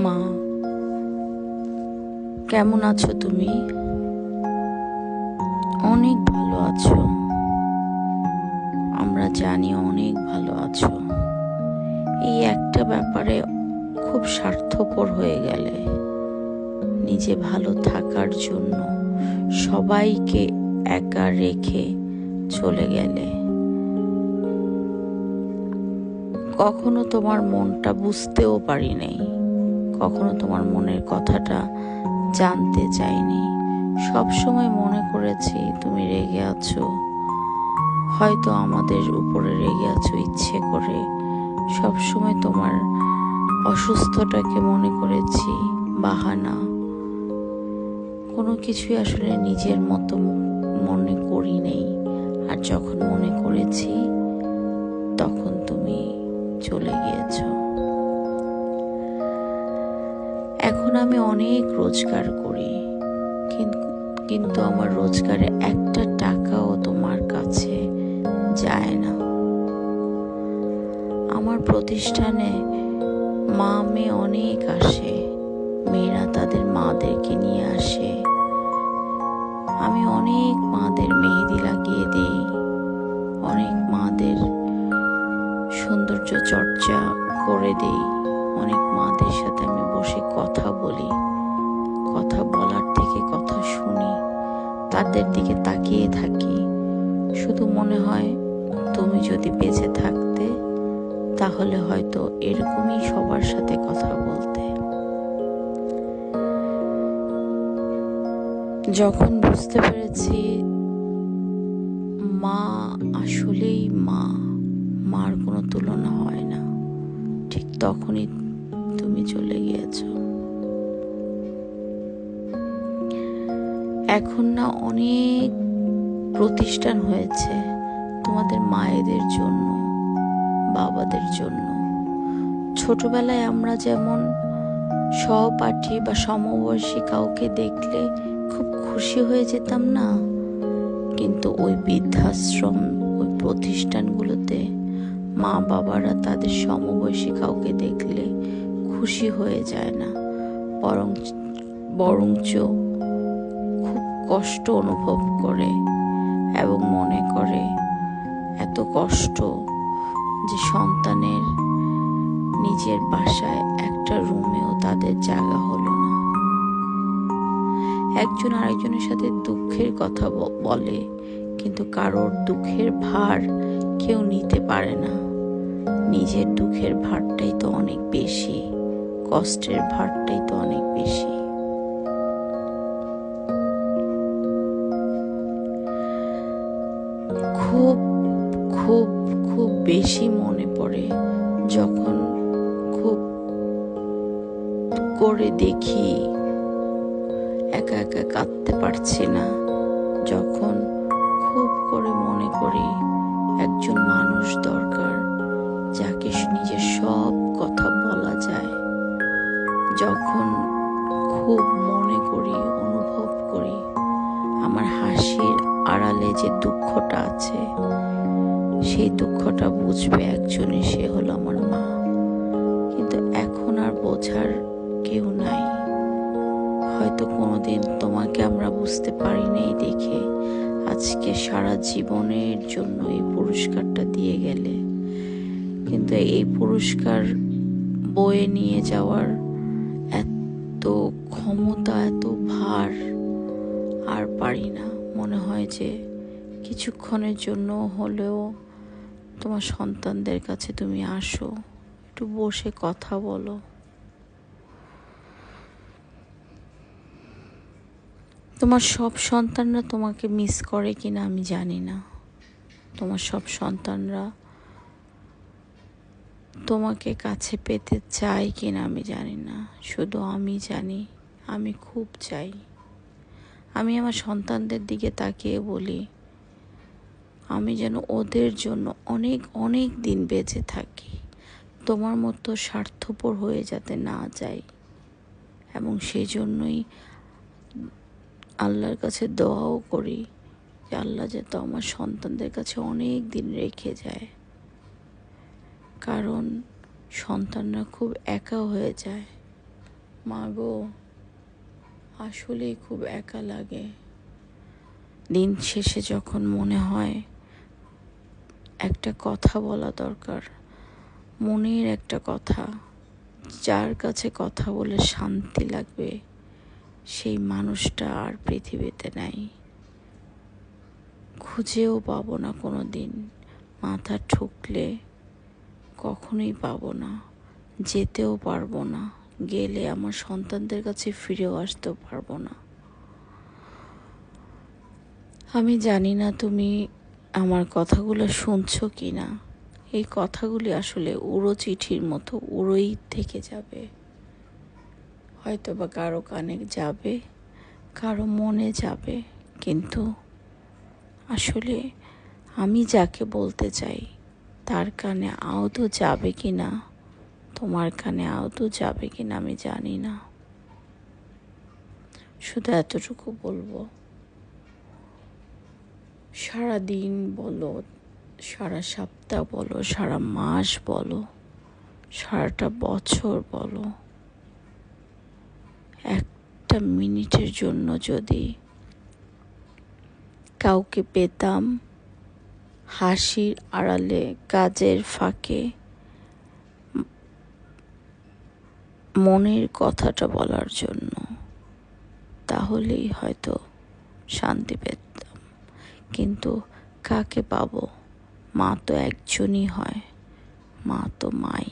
মা, কেমন আছো তুমি? অনেক ভালো আছো, আমরা জানি অনেক ভালো আছো। এই একটা ব্যাপারে খুব স্বার্থপর হয়ে গেলে, নিজে ভালো থাকার জন্য সবাইকে একা রেখে চলে গেলে। কখনো তোমার মনটা বুঝতেও পারি নাই, কখনো তোমার মনের কথাটা জানতে চাইনি। সবসময় মনে করেছি তুমি রেগে আছো, হয়তো আমাদের উপরে রেগে আছো ইচ্ছে করে। সবসময় তোমার অসুস্থটাকে মনে করেছি বাহানা, কোনো কিছুই আসলে নিজের মতো মনে করি নেই। আর যখন মনে করেছি তখন তুমি চলে গিয়েছো। এখন আমি অনেক রোজগার করি, কিন্তু আমার রোজগারে একটা টাকাও তোমার কাছে যায় না। আমার প্রতিষ্ঠানে মা মেয়ে অনেক আসে, মেয়েরা তাদের মাদেরকে নিয়ে আসে। আমি অনেক মাদের মেহেদি লাগিয়ে দিই, অনেক মাদের সৌন্দর্য চর্চা করে দিই, অনেক মাদের সাথে আমি বসে কথা বলি, কথা বলার থেকে কথা শুনি, তাদের দিকে তাকিয়ে থাকি। শুধু মনে হয় তুমি যদি বেঁচে থাকতে তাহলে হয়তো এরকমই সবার সাথে কথা বলতে। যখন বুঝতে পেরেছি মা আসলেই মা, মার কোনো তুলনা হয় না, ঠিক তখনই তুমি চলে গিয়েছো। এখন না অনেক প্রতিষ্ঠান হয়েছে তোমাদের মায়েদের জন্য, বাবাদের জন্য। ছোটবেলায় আমরা যেমন সহপাঠী বা সমবয়সী কাউকে দেখলে খুব খুশি হয়ে যেতাম না, কিন্তু ওই বৃদ্ধাশ্রম, ওই প্রতিষ্ঠানগুলোতে মা বাবারা তাদের সমবয়সী কাউকে দেখলে খুশি হয়ে যায় না, বরঞ্চ খুব কষ্ট অনুভব করে এবং মনে করে এত কষ্ট যে সন্তানের নিজের বাসায় একটা রুমেও তাদের জায়গা হলো না। একজন আরেকজনের সাথে দুঃখের কথা বলে, কিন্তু কারোর দুঃখের ভার কেউ নিতে পারে না। নিজের দুঃখের ভারটাই তো অনেক বেশি, কষ্টের ভারটাই তো অনেক বেশি। খুব খুব খুব বেশি মনে পড়ে যখন খুব করে দেখি একা একা কাঁদতে পারছি না, যখন খুব করে মনে করি একজন মানুষ দরকার যাকে নিজের সব কথা বলা যায়, যখন খুব মনে করি, অনুভব করি আমার হাসির আড়ালে যে দুঃখটা আছে, সেই দুঃখটা বুঝবে একজনই, সে হলো আমার মা। কিন্তু এখন আর বোঝার কেউ নাই। হয়তো কোনোদিন তোমাকে আমরা বুঝতে পারিনি দেখে আজকে সারা জীবনের জন্য এই পুরস্কারটা দিয়ে গেলে, কিন্তু এই পুরস্কার বয়ে নিয়ে যাওয়ার এত ক্ষমতা, এত ভার আর পারি না। মনে হয় যে কিছুক্ষণের জন্য হলেও তোমার সন্তানদের কাছে তুমি আসো, একটু বসে কথা বলো। তোমার সব সন্তানরা তোমাকে মিস করে কিনা আমি জানি না, তোমার সব সন্তানরা তোমাকে কাছে পেতে চাই কিনা আমি জানি না, শুধু আমি জানি আমি খুব চাই। আমি আমার সন্তানদের দিকে তাকিয়ে বলি আমি যেন ওদের জন্য অনেক অনেক দিন বেঁচে থাকি, তোমার মতো স্বার্থপর হয়ে যাতে না যাই। এবং সেই জন্যই আল্লাহর কাছে দোয়াও করি যে আল্লাহ যাতে আমার সন্তানদের কাছে অনেক দিন রেখে যায়, কারণ সন্তানরা খুব একা হয়ে যায়। মা গো, আসলেই খুব একা লাগে। দিন শেষে যখন মনে হয় একটা কথা বলা দরকার, মনের একটা কথা, যার কাছে কথা বলে শান্তি লাগবে, সেই মানুষটা আর পৃথিবীতে নাই। খুঁজেও পাবো না কোনো দিন। মাথা ঠুকলে কখনোই পাবো না, যেতেও পারবো না। গেলে আমার সন্তানদের কাছে ফিরেও আসতেও পারবো না। আমি জানি না তুমি আমার কথাগুলো শুনছো কি না। এই কথাগুলি আসলে উড়ো চিঠির মতো উড়োই থেকে যাবে। হয়তো বা কারো কানে যাবে, কারো মনে যাবে, কিন্তু আসলে আমি যাকে বলতে চাই তার কানে আদৌ যাবে কি না, তোমার কানে আদৌ যাবে কি না আমি জানি না। শুধু এতটুকু বলবো, সারা দিন বলো, সারা সপ্তাহ বলো, সারা মাস বলো, সারাটা বছর বলো, একটা মিনিটের জন্য যদি কাউকে পেতাম হাসির আড়ালে, কাজের ফাঁকে মনের কথাটা বলার জন্য, তাহলেই হয়তো শান্তি পেতাম। কিন্তু কাকে পাবো? মা তো একজনই হয়, মা তো মাই।